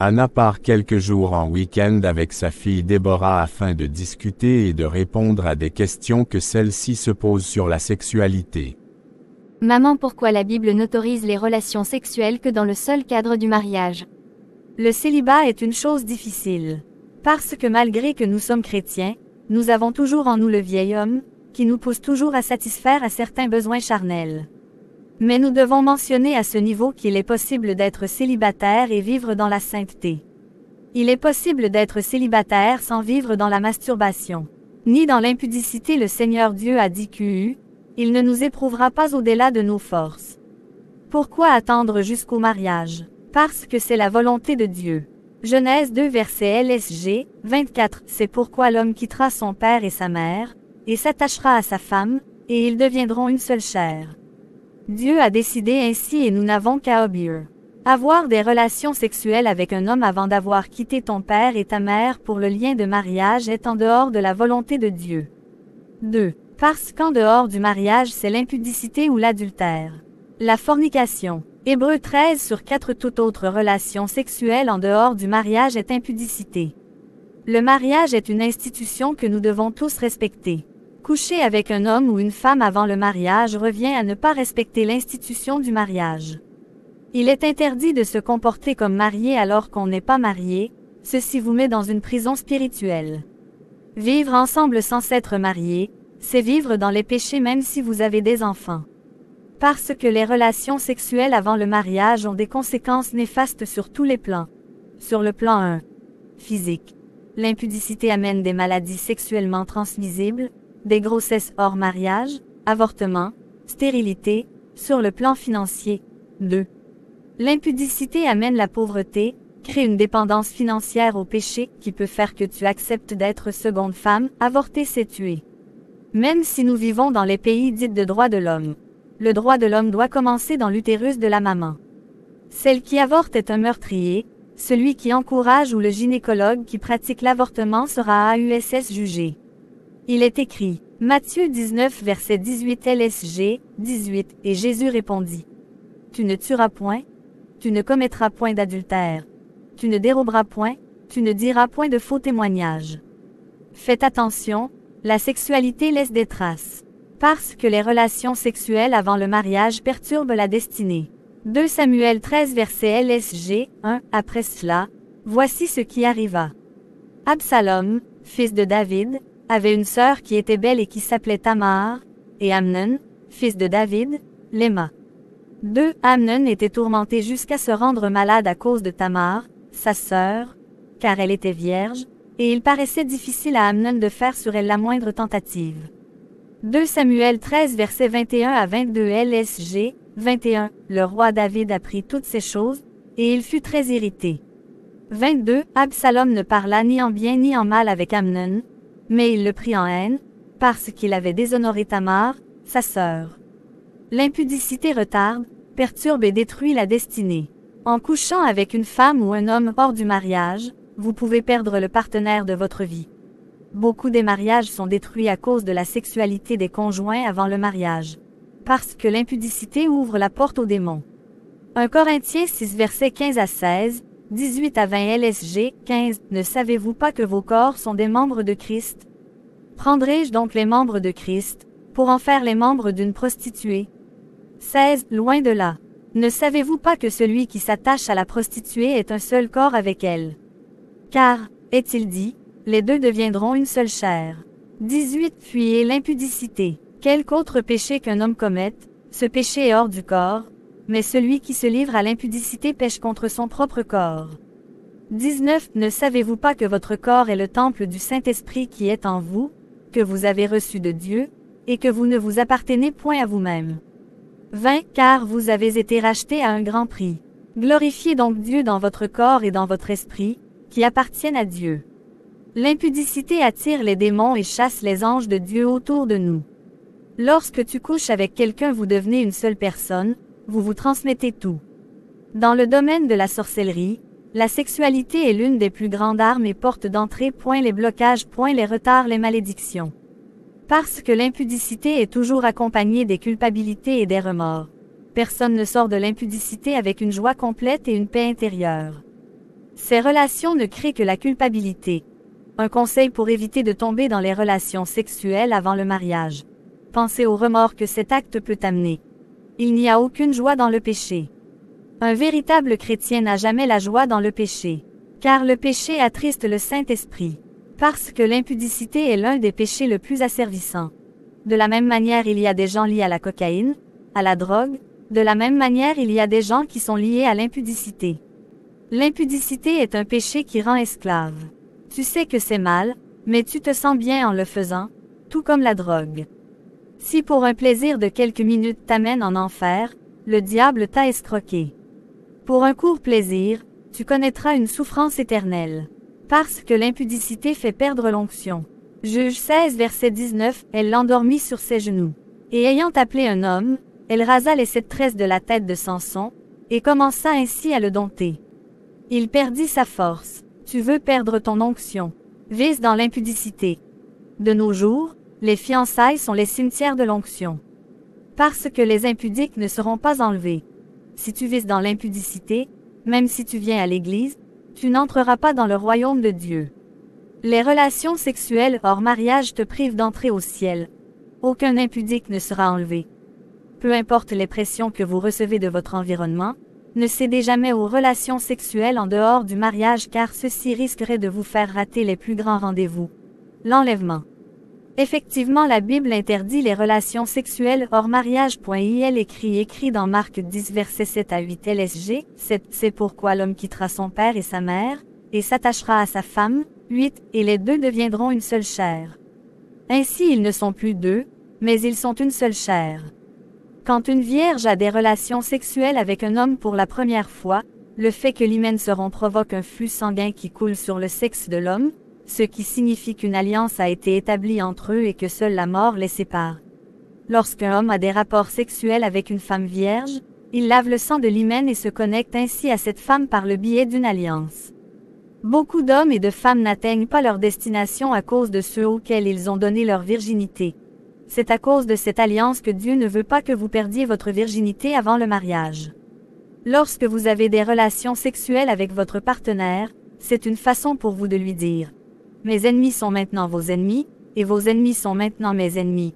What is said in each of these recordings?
Anna part quelques jours en week-end avec sa fille Déborah afin de discuter et de répondre à des questions que celle-ci se pose sur la sexualité. Maman, pourquoi la Bible n'autorise les relations sexuelles que dans le seul cadre du mariage? Le célibat est une chose difficile. Parce que malgré que nous sommes chrétiens, nous avons toujours en nous le vieil homme, qui nous pousse toujours à satisfaire à certains besoins charnels. Mais nous devons mentionner à ce niveau qu'il est possible d'être célibataire et vivre dans la sainteté. Il est possible d'être célibataire sans vivre dans la masturbation. Ni dans l'impudicité. Le Seigneur Dieu a dit il ne nous éprouvera pas au-delà de nos forces. Pourquoi attendre jusqu'au mariage? Parce que c'est la volonté de Dieu. Genèse 2 verset LSG 24. C'est pourquoi l'homme quittera son père et sa mère, et s'attachera à sa femme, et ils deviendront une seule chair. Dieu a décidé ainsi et nous n'avons qu'à obéir. Avoir des relations sexuelles avec un homme avant d'avoir quitté ton père et ta mère pour le lien de mariage est en dehors de la volonté de Dieu. 2. Parce qu'en dehors du mariage c'est l'impudicité ou l'adultère. La fornication. Hébreux 13/4. Toute autre relation sexuelle en dehors du mariage est impudicité. Le mariage est une institution que nous devons tous respecter. Coucher avec un homme ou une femme avant le mariage revient à ne pas respecter l'institution du mariage. Il est interdit de se comporter comme marié alors qu'on n'est pas marié, ceci vous met dans une prison spirituelle. Vivre ensemble sans s'être marié, c'est vivre dans les péchés même si vous avez des enfants. Parce que les relations sexuelles avant le mariage ont des conséquences néfastes sur tous les plans. Sur le plan 1. Physique. L'impudicité amène des maladies sexuellement transmissibles, des grossesses hors mariage, avortement, stérilité. Sur le plan financier. 2. L'impudicité amène la pauvreté, crée une dépendance financière au péché qui peut faire que tu acceptes d'être seconde femme. Avorter, c'est tuer. Même si nous vivons dans les pays dits de droit de l'homme, le droit de l'homme doit commencer dans l'utérus de la maman. Celle qui avorte est un meurtrier, celui qui encourage ou le gynécologue qui pratique l'avortement sera AUSS jugé. Il est écrit, Matthieu 19 verset 18 LSG 18, et Jésus répondit, tu ne tueras point, tu ne commettras point d'adultère, tu ne déroberas point, tu ne diras point de faux témoignages. Faites attention, la sexualité laisse des traces. Parce que les relations sexuelles avant le mariage perturbent la destinée. 2 Samuel 13 verset LSG 1. Après cela, voici ce qui arriva. Absalom, fils de David, avait une sœur qui était belle et qui s'appelait Tamar, et Amnon, fils de David, l'aima. 2. Amnon était tourmenté jusqu'à se rendre malade à cause de Tamar, sa sœur, car elle était vierge, et il paraissait difficile à Amnon de faire sur elle la moindre tentative. 2 Samuel 13 versets 21 à 22 LSG 21. Le roi David apprit toutes ces choses, et il fut très irrité. 22. Absalom ne parla ni en bien ni en mal avec Amnon, mais il le prit en haine, parce qu'il avait déshonoré Tamar, sa sœur. L'impudicité retarde, perturbe et détruit la destinée. En couchant avec une femme ou un homme hors du mariage, vous pouvez perdre le partenaire de votre vie. Beaucoup des mariages sont détruits à cause de la sexualité des conjoints avant le mariage. Parce que l'impudicité ouvre la porte aux démons. 1 Corinthiens 6 versets 15 à 16, 18 à 20 LSG 15. Ne savez-vous pas que vos corps sont des membres de Christ? Prendrai-je donc les membres de Christ, pour en faire les membres d'une prostituée? 16. Loin de là. Ne savez-vous pas que celui qui s'attache à la prostituée est un seul corps avec elle? Car, est-il dit, les deux deviendront une seule chair. 18. Fuyez l'impudicité. Quelque autre péché qu'un homme commette, ce péché est hors du corps, mais celui qui se livre à l'impudicité pêche contre son propre corps. 19. Ne savez-vous pas que votre corps est le temple du Saint-Esprit qui est en vous, que vous avez reçu de Dieu, et que vous ne vous appartenez point à vous-même? 20. Car vous avez été rachetés à un grand prix. Glorifiez donc Dieu dans votre corps et dans votre esprit, qui appartiennent à Dieu. L'impudicité attire les démons et chasse les anges de Dieu autour de nous. Lorsque tu couches avec quelqu'un, vous devenez une seule personne, vous vous transmettez tout. Dans le domaine de la sorcellerie, la sexualité est l'une des plus grandes armes et portes d'entrée. Les blocages. Les retards. Les malédictions. Parce que l'impudicité est toujours accompagnée des culpabilités et des remords. Personne ne sort de l'impudicité avec une joie complète et une paix intérieure. Ces relations ne créent que la culpabilité. Un conseil pour éviter de tomber dans les relations sexuelles avant le mariage. Pensez au remords que cet acte peut amener. Il n'y a aucune joie dans le péché. Un véritable chrétien n'a jamais la joie dans le péché. Car le péché attriste le Saint-Esprit. Parce que l'impudicité est l'un des péchés le plus asservissant. De la même manière, il y a des gens liés à la cocaïne, à la drogue. De la même manière, il y a des gens qui sont liés à l'impudicité. L'impudicité est un péché qui rend esclave. Tu sais que c'est mal, mais tu te sens bien en le faisant, tout comme la drogue. Si pour un plaisir de quelques minutes t'amène en enfer, le diable t'a escroqué. Pour un court plaisir, tu connaîtras une souffrance éternelle. Parce que l'impudicité fait perdre l'onction. Juge 16 verset 19, elle l'endormit sur ses genoux. Et ayant appelé un homme, elle rasa les 7 tresses de la tête de Samson, et commença ainsi à le dompter. Il perdit sa force. Tu veux perdre ton onction. Vise dans l'impudicité. De nos jours, les fiançailles sont les cimetières de l'onction. Parce que les impudiques ne seront pas enlevés. Si tu vises dans l'impudicité, même si tu viens à l'église, tu n'entreras pas dans le royaume de Dieu. Les relations sexuelles hors mariage te privent d'entrer au ciel. Aucun impudique ne sera enlevé. Peu importe les pressions que vous recevez de votre environnement, ne cédez jamais aux relations sexuelles en dehors du mariage car ceci risquerait de vous faire rater les plus grands rendez-vous. L'enlèvement. Effectivement, la Bible interdit les relations sexuelles hors mariage. Il écrit dans Marc 10 versets 7 à 8 LSG, c'est pourquoi l'homme quittera son père et sa mère, et s'attachera à sa femme, 8, et les deux deviendront une seule chair. Ainsi ils ne sont plus deux, mais ils sont une seule chair. Quand une vierge a des relations sexuelles avec un homme pour la première fois, le fait que l'hymen se rompt provoque un flux sanguin qui coule sur le sexe de l'homme, ce qui signifie qu'une alliance a été établie entre eux et que seule la mort les sépare. Lorsqu'un homme a des rapports sexuels avec une femme vierge, il lave le sang de l'hymen et se connecte ainsi à cette femme par le biais d'une alliance. Beaucoup d'hommes et de femmes n'atteignent pas leur destination à cause de ceux auxquels ils ont donné leur virginité. C'est à cause de cette alliance que Dieu ne veut pas que vous perdiez votre virginité avant le mariage. Lorsque vous avez des relations sexuelles avec votre partenaire, c'est une façon pour vous de lui dire « Mes ennemis sont maintenant vos ennemis, et vos ennemis sont maintenant mes ennemis.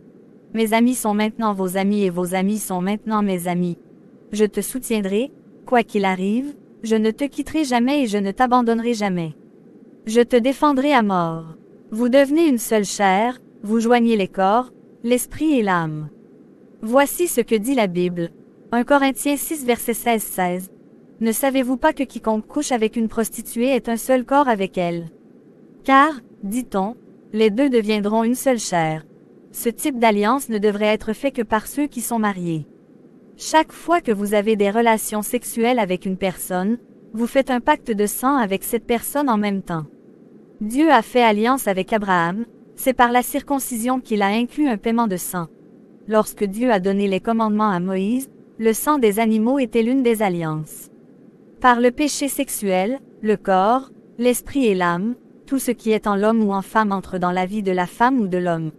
Mes amis sont maintenant vos amis et vos amis sont maintenant mes amis. Je te soutiendrai, quoi qu'il arrive, je ne te quitterai jamais et je ne t'abandonnerai jamais. Je te défendrai à mort. Vous devenez une seule chair, vous joignez les corps, l'esprit et l'âme. » Voici ce que dit la Bible. 1 Corinthiens 6 verset 16. Ne savez-vous pas que quiconque couche avec une prostituée est un seul corps avec elle? Car, dit-on, les deux deviendront une seule chair. Ce type d'alliance ne devrait être fait que par ceux qui sont mariés. Chaque fois que vous avez des relations sexuelles avec une personne, vous faites un pacte de sang avec cette personne en même temps. Dieu a fait alliance avec Abraham, c'est par la circoncision qu'il a inclus un paiement de sang. Lorsque Dieu a donné les commandements à Moïse, le sang des animaux était l'une des alliances. Par le péché sexuel, le corps, l'esprit et l'âme, tout ce qui est en l'homme ou en femme entre dans la vie de la femme ou de l'homme.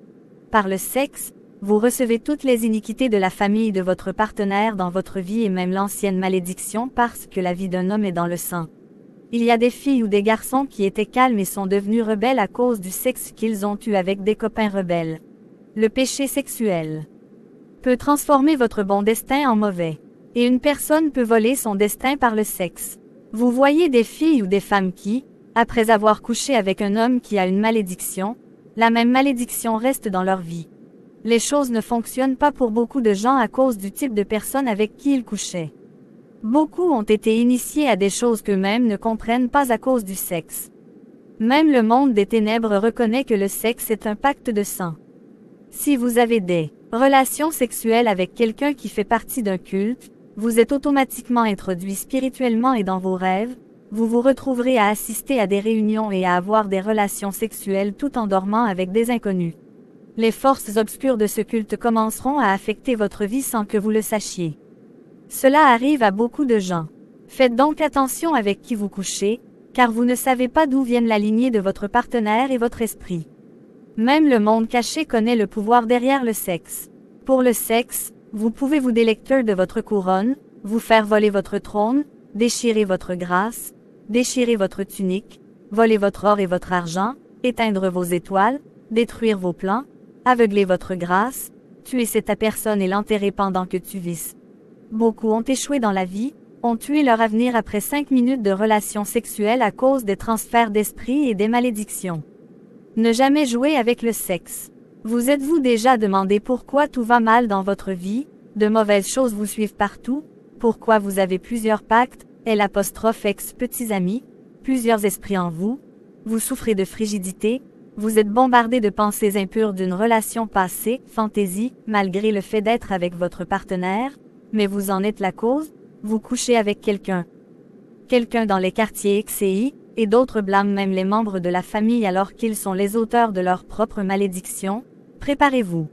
Par le sexe, vous recevez toutes les iniquités de la famille de votre partenaire dans votre vie et même l'ancienne malédiction parce que la vie d'un homme est dans le sang. Il y a des filles ou des garçons qui étaient calmes et sont devenus rebelles à cause du sexe qu'ils ont eu avec des copains rebelles. Le péché sexuel peut transformer votre bon destin en mauvais. Et une personne peut voler son destin par le sexe. Vous voyez des filles ou des femmes qui, après avoir couché avec un homme qui a une malédiction, la même malédiction reste dans leur vie. Les choses ne fonctionnent pas pour beaucoup de gens à cause du type de personne avec qui ils couchaient. Beaucoup ont été initiés à des choses qu'eux-mêmes ne comprennent pas à cause du sexe. Même le monde des ténèbres reconnaît que le sexe est un pacte de sang. Si vous avez des relations sexuelles avec quelqu'un qui fait partie d'un culte, vous êtes automatiquement introduit spirituellement et dans vos rêves, vous vous retrouverez à assister à des réunions et à avoir des relations sexuelles tout en dormant avec des inconnus. Les forces obscures de ce culte commenceront à affecter votre vie sans que vous le sachiez. Cela arrive à beaucoup de gens. Faites donc attention avec qui vous couchez, car vous ne savez pas d'où viennent la lignée de votre partenaire et votre esprit. Même le monde caché connaît le pouvoir derrière le sexe. Pour le sexe, vous pouvez vous délecter de votre couronne, vous faire voler votre trône, déchirer votre grâce, déchirer votre tunique, voler votre or et votre argent, éteindre vos étoiles, détruire vos plans, aveugler votre grâce, tuer cette personne et l'enterrer pendant que tu vis. Beaucoup ont échoué dans la vie, ont tué leur avenir après 5 minutes de relations sexuelles à cause des transferts d'esprit et des malédictions. Ne jamais jouer avec le sexe. Vous êtes-vous déjà demandé pourquoi tout va mal dans votre vie, de mauvaises choses vous suivent partout, pourquoi vous avez plusieurs pactes, L'(ex petits amis, plusieurs esprits en vous, vous souffrez de frigidité, vous êtes bombardé de pensées impures d'une relation passée, fantaisie, malgré le fait d'être avec votre partenaire, mais vous en êtes la cause, vous couchez avec quelqu'un dans les quartiers XCI, et d'autres blâment même les membres de la famille alors qu'ils sont les auteurs de leur propre malédiction. Préparez-vous.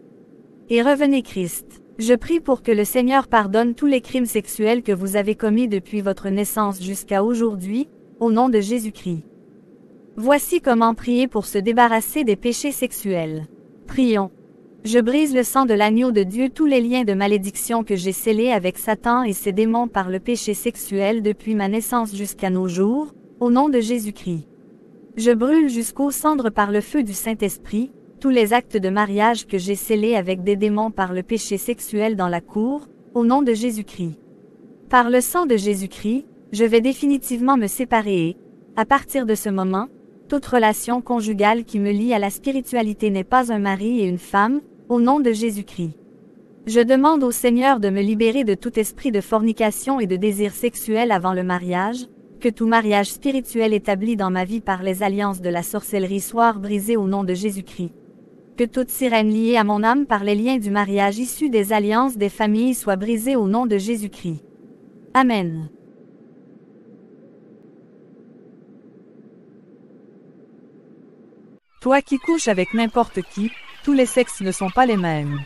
Et revenez Christ. Je prie pour que le Seigneur pardonne tous les crimes sexuels que vous avez commis depuis votre naissance jusqu'à aujourd'hui, au nom de Jésus-Christ. Voici comment prier pour se débarrasser des péchés sexuels. Prions. Je brise le sang de l'agneau de Dieu tous les liens de malédiction que j'ai scellés avec Satan et ses démons par le péché sexuel depuis ma naissance jusqu'à nos jours, au nom de Jésus-Christ. Je brûle jusqu'aux cendres par le feu du Saint-Esprit, tous les actes de mariage que j'ai scellés avec des démons par le péché sexuel dans la cour, au nom de Jésus-Christ. Par le sang de Jésus-Christ, je vais définitivement me séparer et, à partir de ce moment, toute relation conjugale qui me lie à la spiritualité n'est pas un mari et une femme, au nom de Jésus-Christ. Je demande au Seigneur de me libérer de tout esprit de fornication et de désir sexuel avant le mariage, que tout mariage spirituel établi dans ma vie par les alliances de la sorcellerie soit brisé au nom de Jésus-Christ. Que toute sirène liée à mon âme par les liens du mariage issus des alliances des familles soit brisée au nom de Jésus-Christ. Amen. Toi qui couches avec n'importe qui, tous les sexes ne sont pas les mêmes.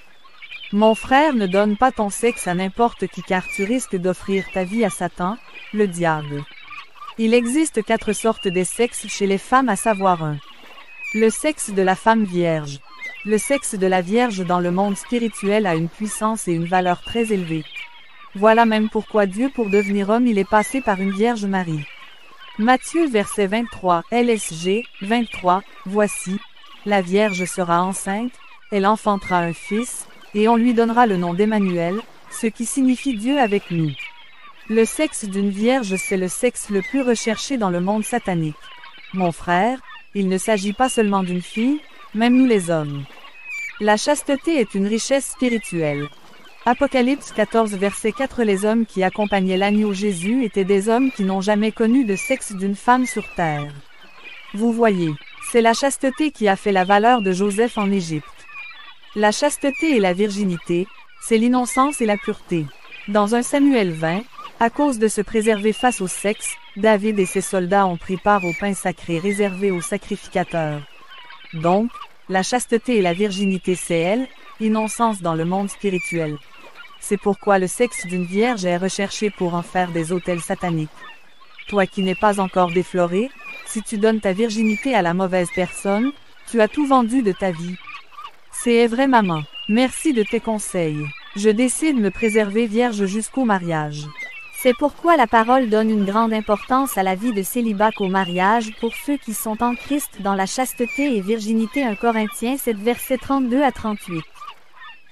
Mon frère, ne donne pas ton sexe à n'importe qui car tu risques d'offrir ta vie à Satan, le diable. Il existe 4 sortes de sexes chez les femmes à savoir 1. Le sexe de la femme vierge. Le sexe de la vierge dans le monde spirituel a une puissance et une valeur très élevée. Voilà même pourquoi Dieu pour devenir homme il est passé par une Vierge Marie. Matthieu verset 23, LSG, 23, voici, la Vierge sera enceinte, elle enfantera un fils, et on lui donnera le nom d'Emmanuel, ce qui signifie Dieu avec nous. Le sexe d'une Vierge c'est le sexe le plus recherché dans le monde satanique. Mon frère, il ne s'agit pas seulement d'une fille, même nous les hommes. La chasteté est une richesse spirituelle. Apocalypse 14 verset 4 Les hommes qui accompagnaient l'agneau Jésus étaient des hommes qui n'ont jamais connu de sexe d'une femme sur terre. Vous voyez, c'est la chasteté qui a fait la valeur de Joseph en Égypte. La chasteté et la virginité, c'est l'innocence et la pureté. Dans 1 Samuel 20, à cause de se préserver face au sexe, David et ses soldats ont pris part au pain sacré réservé aux sacrificateurs. Donc, la chasteté et la virginité c'est elle, innocence dans le monde spirituel. C'est pourquoi le sexe d'une vierge est recherché pour en faire des autels sataniques. Toi qui n'es pas encore défloré, si tu donnes ta virginité à la mauvaise personne, tu as tout vendu de ta vie. C'est vrai maman, merci de tes conseils. Je décide de me préserver vierge jusqu'au mariage. C'est pourquoi la parole donne une grande importance à la vie de célibat qu'au mariage pour ceux qui sont en Christ dans la chasteté et virginité 1 Corinthiens 7 versets 32 à 38.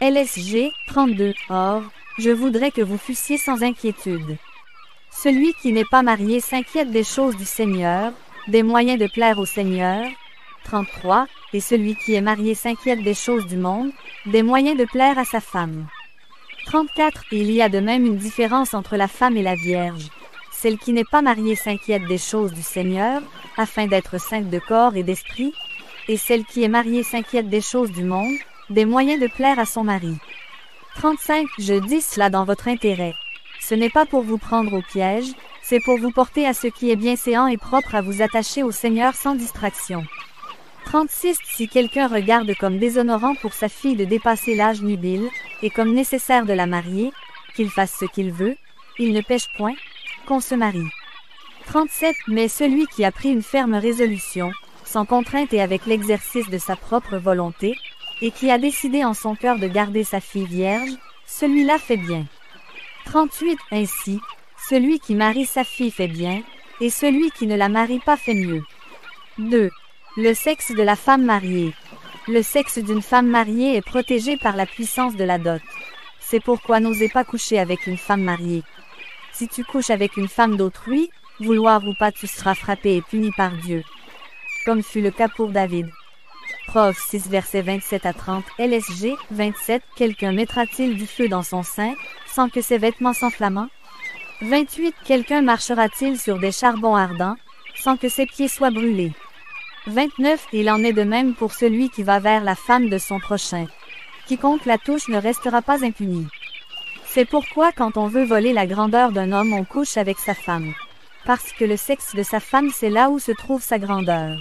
LSG, 32. Or, je voudrais que vous fussiez sans inquiétude. Celui qui n'est pas marié s'inquiète des choses du Seigneur, des moyens de plaire au Seigneur. 33. Et celui qui est marié s'inquiète des choses du monde, des moyens de plaire à sa femme. 34. Il y a de même une différence entre la femme et la vierge. Celle qui n'est pas mariée s'inquiète des choses du Seigneur, afin d'être sainte de corps et d'esprit, et celle qui est mariée s'inquiète des choses du monde, des moyens de plaire à son mari. 35. Je dis cela dans votre intérêt. Ce n'est pas pour vous prendre au piège, c'est pour vous porter à ce qui est bienséant et propre à vous attacher au Seigneur sans distraction. 36. Si quelqu'un regarde comme déshonorant pour sa fille de dépasser l'âge nubile, et comme nécessaire de la marier, qu'il fasse ce qu'il veut, il ne pêche point, qu'on se marie. 37. Mais celui qui a pris une ferme résolution, sans contrainte et avec l'exercice de sa propre volonté, et qui a décidé en son cœur de garder sa fille vierge, celui-là fait bien. 38. Ainsi, celui qui marie sa fille fait bien, et celui qui ne la marie pas fait mieux. 2. Le sexe de la femme mariée. Le sexe d'une femme mariée est protégé par la puissance de la dot. C'est pourquoi n'osez pas coucher avec une femme mariée. Si tu couches avec une femme d'autrui, vouloir ou pas, tu seras frappé et puni par Dieu. Comme fut le cas pour David. Proverbes 6 versets 27 à 30, LSG 27, quelqu'un mettra-t-il du feu dans son sein, sans que ses vêtements s'enflamment? 28, quelqu'un marchera-t-il sur des charbons ardents, sans que ses pieds soient brûlés? 29, il en est de même pour celui qui va vers la femme de son prochain. Quiconque la touche ne restera pas impuni. C'est pourquoi quand on veut voler la grandeur d'un homme, on couche avec sa femme. Parce que le sexe de sa femme, c'est là où se trouve sa grandeur.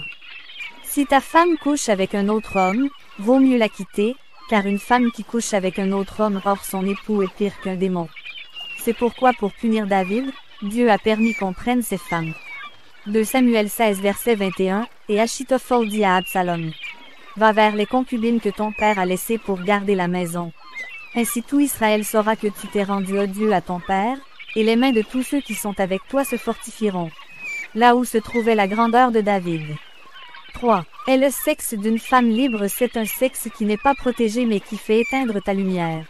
Si ta femme couche avec un autre homme, vaut mieux la quitter, car une femme qui couche avec un autre homme hors son époux est pire qu'un démon. C'est pourquoi pour punir David, Dieu a permis qu'on prenne ses femmes. 2 Samuel 16 verset 21, et Achitophel dit à Absalom: Va vers les concubines que ton père a laissées pour garder la maison. Ainsi tout Israël saura que tu t'es rendu odieux à ton père, et les mains de tous ceux qui sont avec toi se fortifieront. Là où se trouvait la grandeur de David. 3. Et le sexe d'une femme libre, c'est un sexe qui n'est pas protégé mais qui fait éteindre ta lumière.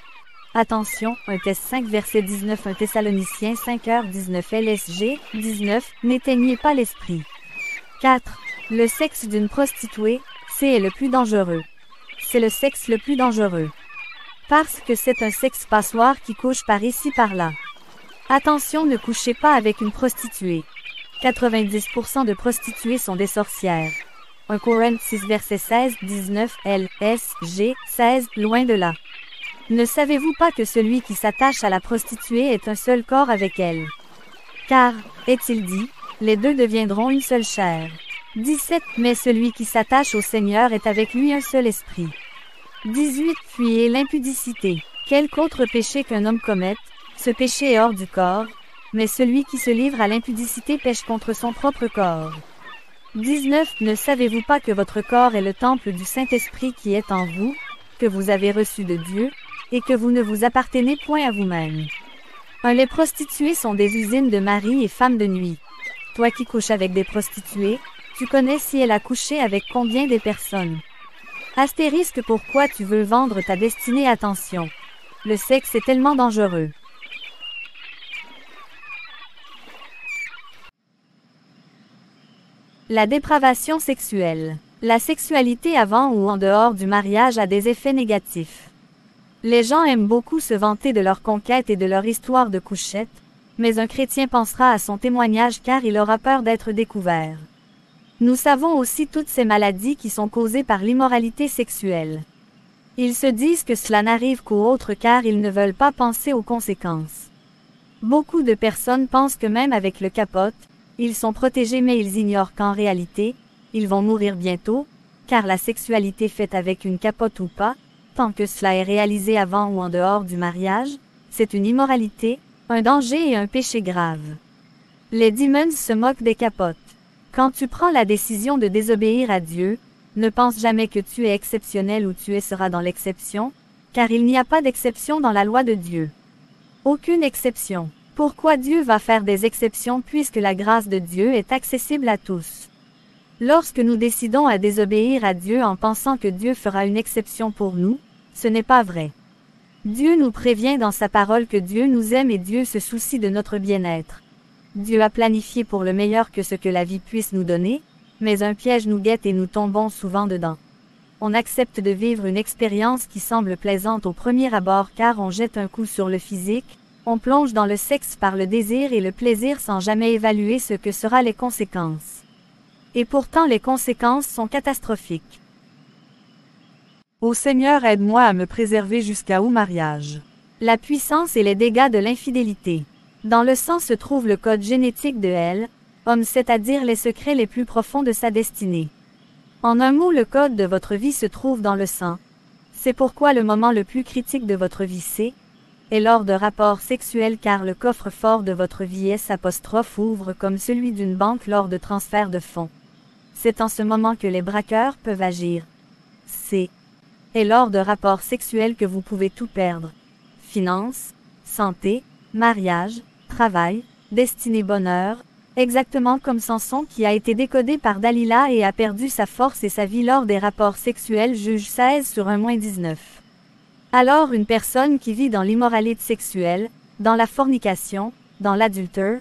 Attention, 1 Thess 5 verset 19, 1 Thessaloniciens 5h19 LSG 19, n'éteignez pas l'esprit. 4. Le sexe d'une prostituée, c'est le plus dangereux. C'est le sexe le plus dangereux. Parce que c'est un sexe passoire qui couche par ici par là. Attention, ne couchez pas avec une prostituée. 90% de prostituées sont des sorcières. 1 Corinthiens 6 verset 16, 19, L, S, G, 16, loin de là. Ne savez-vous pas que celui qui s'attache à la prostituée est un seul corps avec elle? Car, est-il dit, les deux deviendront une seule chair. 17, mais celui qui s'attache au Seigneur est avec lui un seul esprit. 18, fuyez l'impudicité. Quelque autre péché qu'un homme commette, ce péché est hors du corps, mais celui qui se livre à l'impudicité pêche contre son propre corps. 19, ne savez-vous pas que votre corps est le temple du Saint-Esprit qui est en vous, que vous avez reçu de Dieu, et que vous ne vous appartenez point à vous-même? 1. Les prostituées sont des usines de maris et femmes de nuit. Toi qui couches avec des prostituées, tu connais si elle a couché avec combien des personnes. Astérisque, pourquoi tu veux vendre ta destinée? Attention. Le sexe est tellement dangereux. La dépravation sexuelle. La sexualité avant ou en dehors du mariage a des effets négatifs. Les gens aiment beaucoup se vanter de leur conquête et de leur histoire de couchette, mais un chrétien pensera à son témoignage car il aura peur d'être découvert. Nous savons aussi toutes ces maladies qui sont causées par l'immoralité sexuelle. Ils se disent que cela n'arrive qu'aux autres car ils ne veulent pas penser aux conséquences. Beaucoup de personnes pensent que même avec le capote, ils sont protégés mais ils ignorent qu'en réalité, ils vont mourir bientôt, car la sexualité faite avec une capote ou pas, tant que cela est réalisé avant ou en dehors du mariage, c'est une immoralité, un danger et un péché grave. Les démons se moquent des capotes. Quand tu prends la décision de désobéir à Dieu, ne pense jamais que tu es exceptionnel ou tu seras dans l'exception, car il n'y a pas d'exception dans la loi de Dieu. Aucune exception. Pourquoi Dieu va faire des exceptions puisque la grâce de Dieu est accessible à tous? Lorsque nous décidons à désobéir à Dieu en pensant que Dieu fera une exception pour nous, ce n'est pas vrai. Dieu nous prévient dans sa parole que Dieu nous aime et Dieu se soucie de notre bien-être. Dieu a planifié pour le meilleur que ce que la vie puisse nous donner, mais un piège nous guette et nous tombons souvent dedans. On accepte de vivre une expérience qui semble plaisante au premier abord car on jette un coup sur le physique, on plonge dans le sexe par le désir et le plaisir sans jamais évaluer ce que seront les conséquences. Et pourtant les conséquences sont catastrophiques. Ô Seigneur, aide-moi à me préserver jusqu'au mariage. La puissance et les dégâts de l'infidélité. Dans le sang se trouve le code génétique de elle, homme, c'est-à-dire les secrets les plus profonds de sa destinée. En un mot, le code de votre vie se trouve dans le sang. C'est pourquoi le moment le plus critique de votre vie est lors de rapports sexuels car le coffre-fort de votre vie ouvre comme celui d'une banque lors de transfert de fonds. C'est en ce moment que les braqueurs peuvent agir. Et lors de rapports sexuels que vous pouvez tout perdre. Finances, santé, mariage, travail, destinée, bonheur, Exactement comme Samson qui a été décodé par Dalila et a perdu sa force et sa vie lors des rapports sexuels. Juge 16/19. Alors une personne qui vit dans l'immoralité sexuelle, dans la fornication, dans l'adultère,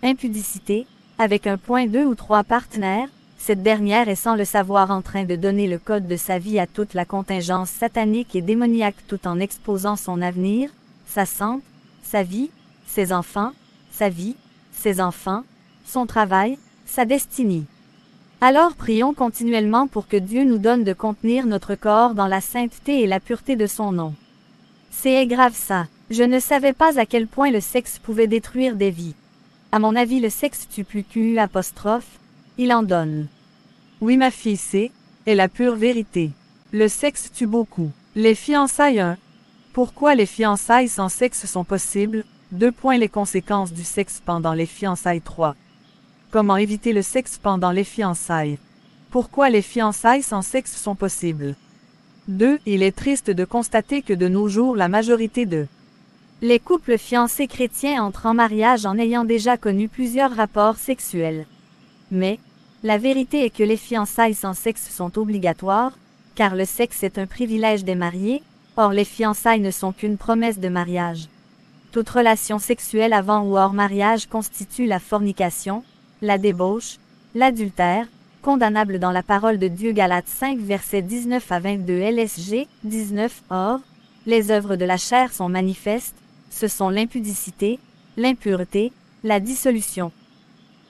impudicité, avec 2 ou 3 partenaires, cette dernière est sans le savoir en train de donner le code de sa vie à toute la contingence satanique et démoniaque tout en exposant son avenir, sa santé, sa vie, ses enfants, sa vie, ses enfants, son travail, sa destinée. Alors prions continuellement pour que Dieu nous donne de contenir notre corps dans la sainteté et la pureté de son nom. C'est grave ça. Je ne savais pas à quel point le sexe pouvait détruire des vies. À mon avis, le sexe tue plus qu'U', il en donne. Oui, ma fille, c'est la pure vérité. Le sexe tue beaucoup. Les fiançailles 1. Pourquoi les fiançailles sans sexe sont possibles? 2. Les conséquences du sexe pendant les fiançailles 3. Comment éviter le sexe pendant les fiançailles? Pourquoi les fiançailles sans sexe sont possibles? 2. Il est triste de constater que de nos jours la majorité de les couples fiancés chrétiens entrent en mariage en ayant déjà connu plusieurs rapports sexuels. Mais, la vérité est que les fiançailles sans sexe sont obligatoires, car le sexe est un privilège des mariés, or les fiançailles ne sont qu'une promesse de mariage. Toute relation sexuelle avant ou hors mariage constitue la fornication, la débauche, l'adultère, condamnable dans la parole de Dieu. Galates 5 versets 19-22 LSG 19. Or, les œuvres de la chair sont manifestes, ce sont l'impudicité, l'impureté, la dissolution.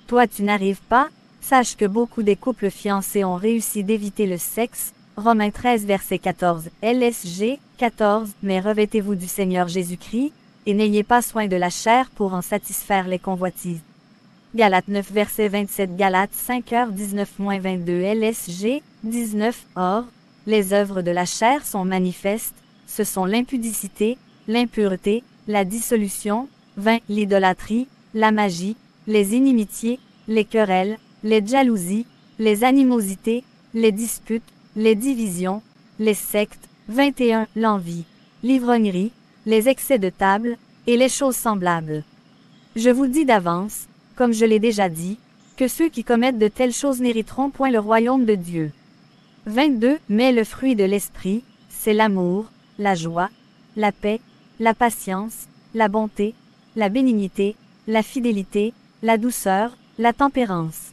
Toi tu n'arrives pas, sache que beaucoup des couples fiancés ont réussi d'éviter le sexe. Romains 13 verset 14 LSG 14. Mais revêtez-vous du Seigneur Jésus-Christ, et n'ayez pas soin de la chair pour en satisfaire les convoitises. Galates 9 verset 27 Galates 5h19-22 LSG 19. Or, les œuvres de la chair sont manifestes, ce sont l'impudicité, l'impureté, la dissolution, l'idolâtrie, la magie, les inimitiés, les querelles, les jalousies, les animosités, les disputes, les divisions, les sectes, 21 l'envie, l'ivrognerie, les excès de table, et les choses semblables. Je vous dis d'avance, comme je l'ai déjà dit, que ceux qui commettent de telles choses n'hériteront point le royaume de Dieu. 22 Mais le fruit de l'esprit, c'est l'amour, la joie, la paix, la patience, la bonté, la bénignité, la fidélité, la douceur, la tempérance.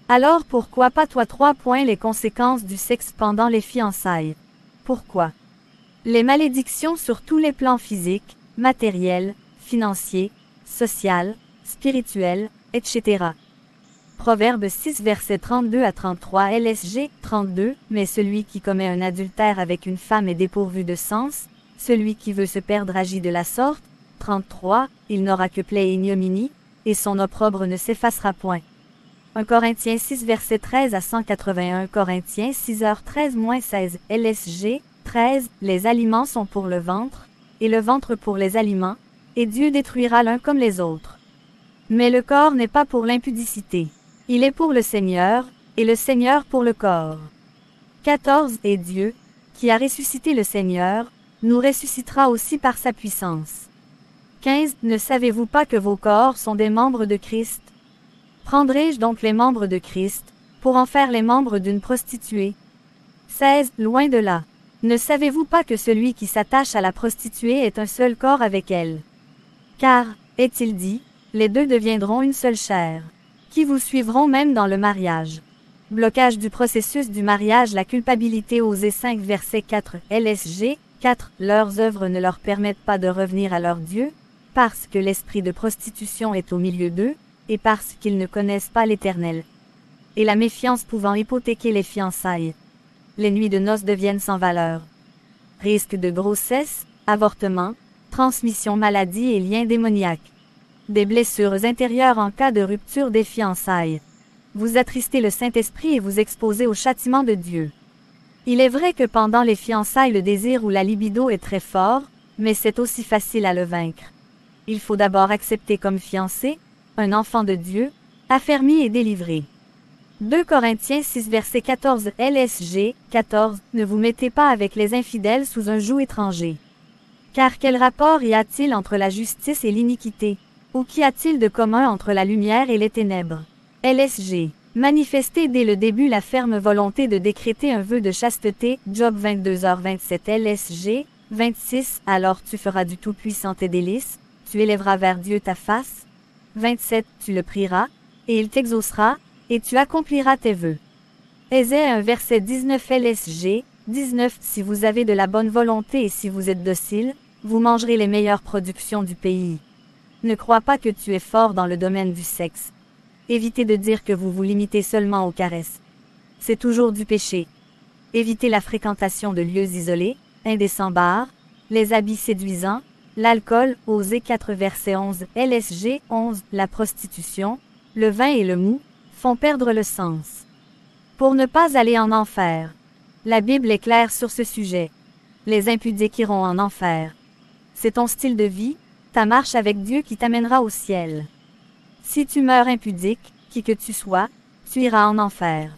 Alors pourquoi pas toi 3 Les conséquences du sexe pendant les fiançailles. Pourquoi? Les malédictions sur tous les plans physiques, matériels, financiers, social, spirituels, etc. Proverbe 6 versets 32-33 LSG 32 Mais celui qui commet un adultère avec une femme est dépourvu de sens, celui qui veut se perdre agit de la sorte. 33 Il n'aura que plaie et ignominie, et son opprobre ne s'effacera point. 1 Corinthiens 6 versets 13-181 Corinthiens 6h13-16 LSG 13 Les aliments sont pour le ventre, et le ventre pour les aliments, et Dieu détruira l'un comme les autres. Mais le corps n'est pas pour l'impudicité. Il est pour le Seigneur, et le Seigneur pour le corps. 14 Et Dieu, qui a ressuscité le Seigneur, nous ressuscitera aussi par sa puissance. 15 Ne savez-vous pas que vos corps sont des membres de Christ? Prendrai-je donc les membres de Christ, pour en faire les membres d'une prostituée? 16 Loin de là. Ne savez-vous pas que celui qui s'attache à la prostituée est un seul corps avec elle? Car, est-il dit, les deux deviendront une seule chair, qui vous suivront même dans le mariage. Blocage du processus du mariage. La culpabilité. Osée 5 verset 4 LSG 4 Leurs œuvres ne leur permettent pas de revenir à leur Dieu, parce que l'esprit de prostitution est au milieu d'eux, et parce qu'ils ne connaissent pas l'Éternel. Et la méfiance pouvant hypothéquer les fiançailles. Les nuits de noces deviennent sans valeur. Risque de grossesse, avortement, transmission maladie et liens démoniaques. Des blessures intérieures en cas de rupture des fiançailles. Vous attristez le Saint-Esprit et vous exposez au châtiment de Dieu. Il est vrai que pendant les fiançailles le désir ou la libido est très fort, mais c'est aussi facile à le vaincre. Il faut d'abord accepter comme fiancé, un enfant de Dieu, affermi et délivré. 2 Corinthiens 6 verset 14 LSG 14 Ne vous mettez pas avec les infidèles sous un joug étranger. Car quel rapport y a-t-il entre la justice et l'iniquité? Ou qu'y a-t-il de commun entre la lumière et les ténèbres? LSG. Manifester dès le début la ferme volonté de décréter un vœu de chasteté, Job 22h27 LSG, 26, alors tu feras du Tout-Puissant tes délices, tu élèveras vers Dieu ta face. 27, tu le prieras, et il t'exaucera, et tu accompliras tes vœux. Ésaïe 1 verset 19 LSG, 19, si vous avez de la bonne volonté et si vous êtes docile, vous mangerez les meilleures productions du pays. Ne crois pas que tu es fort dans le domaine du sexe. Évitez de dire que vous vous limitez seulement aux caresses. C'est toujours du péché. Évitez la fréquentation de lieux isolés, indécents bars, les habits séduisants, l'alcool, Osée 4 verset 11, LSG 11, la prostitution, le vin et le mou, font perdre le sens. Pour ne pas aller en enfer. La Bible est claire sur ce sujet. Les impudiques iront en enfer. C'est ton style de vie, ta marche avec Dieu qui t'amènera au ciel. Si tu meurs impudique, qui que tu sois, tu iras en enfer.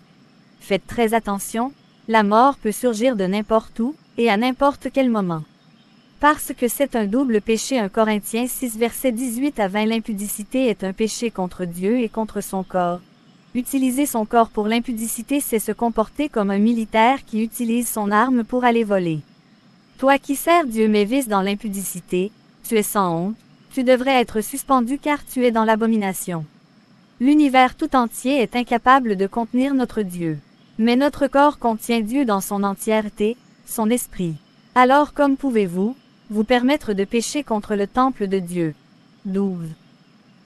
Faites très attention, la mort peut surgir de n'importe où, et à n'importe quel moment. Parce que c'est un double péché 1 Corinthiens 6 versets 18 à 20 l'impudicité est un péché contre Dieu et contre son corps. Utiliser son corps pour l'impudicité c'est se comporter comme un militaire qui utilise son arme pour aller voler. Toi qui sers Dieu mais vices dans l'impudicité, tu es sans honte, tu devrais être suspendu car tu es dans l'abomination. L'univers tout entier est incapable de contenir notre Dieu. Mais notre corps contient Dieu dans son entièreté, son esprit. Alors comme pouvez-vous, vous permettre de pécher contre le temple de Dieu? 12.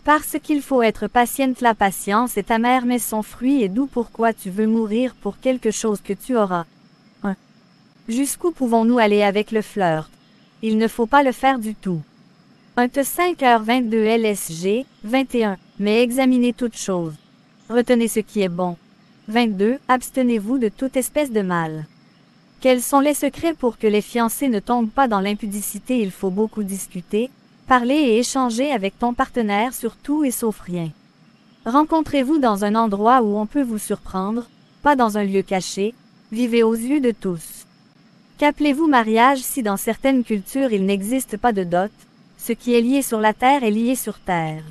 Parce qu'il faut être patient, la patience est amère mais son fruit est doux. Pourquoi tu veux mourir pour quelque chose que tu auras? 1. Jusqu'où pouvons-nous aller avec le flirt? Il ne faut pas le faire du tout. 1 5h22 LSG, 21, mais examinez toutes choses. Retenez ce qui est bon. 22, abstenez-vous de toute espèce de mal. Quels sont les secrets pour que les fiancés ne tombent pas dans l'impudicité? Il faut beaucoup discuter, parler et échanger avec ton partenaire sur tout et sauf rien. Rencontrez-vous dans un endroit où on peut vous surprendre, pas dans un lieu caché, vivez aux yeux de tous. Qu'appelez-vous mariage si dans certaines cultures il n'existe pas de dot? Ce qui est lié sur la terre est lié sur terre.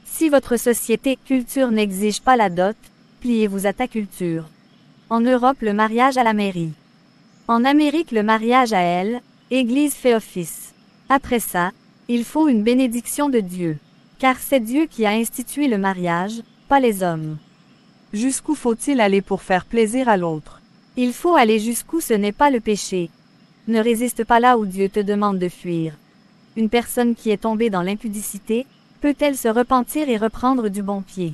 Si votre société, culture n'exige pas la dot, pliez-vous à ta culture. En Europe, le mariage à la mairie. En Amérique, le mariage à elle, Église fait office. Après ça, il faut une bénédiction de Dieu. Car c'est Dieu qui a institué le mariage, pas les hommes. Jusqu'où faut-il aller pour faire plaisir à l'autre? Il faut aller jusqu'où ce n'est pas le péché. Ne résiste pas là où Dieu te demande de fuir. Une personne qui est tombée dans l'impudicité, peut-elle se repentir et reprendre du bon pied?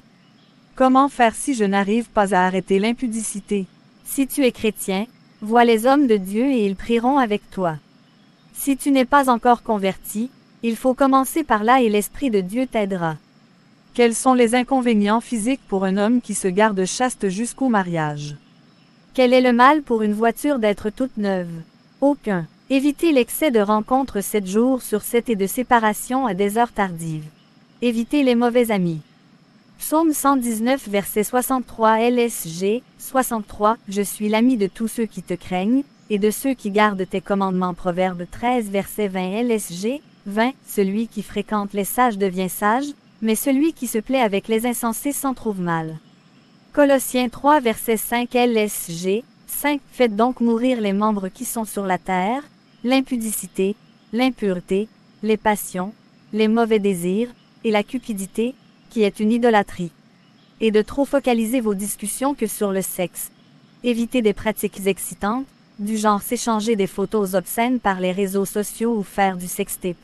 Comment faire si je n'arrive pas à arrêter l'impudicité? Si tu es chrétien, vois les hommes de Dieu et ils prieront avec toi. Si tu n'es pas encore converti, il faut commencer par là et l'Esprit de Dieu t'aidera. Quels sont les inconvénients physiques pour un homme qui se garde chaste jusqu'au mariage? Quel est le mal pour une voiture d'être toute neuve? Aucun. Évitez l'excès de rencontres 7 jours sur 7 et de séparation à des heures tardives. Évitez les mauvais amis. Psaume 119 verset 63 LSG, 63, je suis l'ami de tous ceux qui te craignent, et de ceux qui gardent tes commandements. Proverbe 13 verset 20 LSG, 20, celui qui fréquente les sages devient sage, mais celui qui se plaît avec les insensés s'en trouve mal. Colossiens 3 verset 5 LSG, 5, faites donc mourir les membres qui sont sur la terre, l'impudicité, l'impureté, les passions, les mauvais désirs, et la cupidité, qui est une idolâtrie. Et de trop focaliser vos discussions que sur le sexe. Évitez des pratiques excitantes, du genre s'échanger des photos obscènes par les réseaux sociaux ou faire du sextape.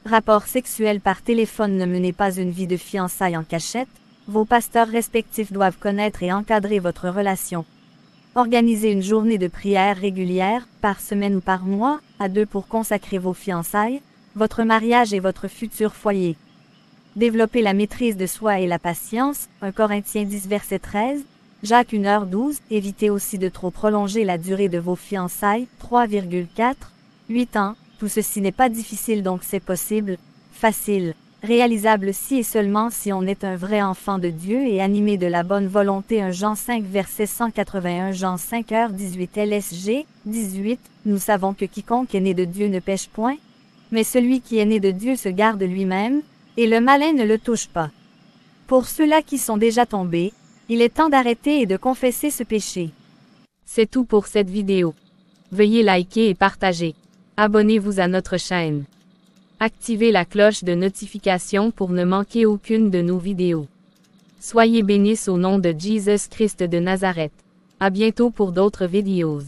Rapport sexuel par téléphone. Ne menez pas une vie de fiançailles en cachette, vos pasteurs respectifs doivent connaître et encadrer votre relation. Organisez une journée de prière régulière, par semaine ou par mois, à 2 pour consacrer vos fiançailles, votre mariage et votre futur foyer. Développez la maîtrise de soi et la patience, 1 Corinthiens 10 verset 13, Jacques 1h12, évitez aussi de trop prolonger la durée de vos fiançailles, 3,4, 8 ans, tout ceci n'est pas difficile donc c'est possible, facile, réalisable si et seulement si on est un vrai enfant de Dieu et animé de la bonne volonté. 1 Jean 5 verset 181 Jean 5h18 LSG, 18, nous savons que quiconque est né de Dieu ne pêche point, mais celui qui est né de Dieu se garde lui-même, Et le malin ne le touche pas. Pour ceux-là qui sont déjà tombés, il est temps d'arrêter et de confesser ce péché. C'est tout pour cette vidéo. Veuillez liker et partager. Abonnez-vous à notre chaîne. Activez la cloche de notification pour ne manquer aucune de nos vidéos. Soyez bénis au nom de Jésus Christ de Nazareth. À bientôt pour d'autres vidéos.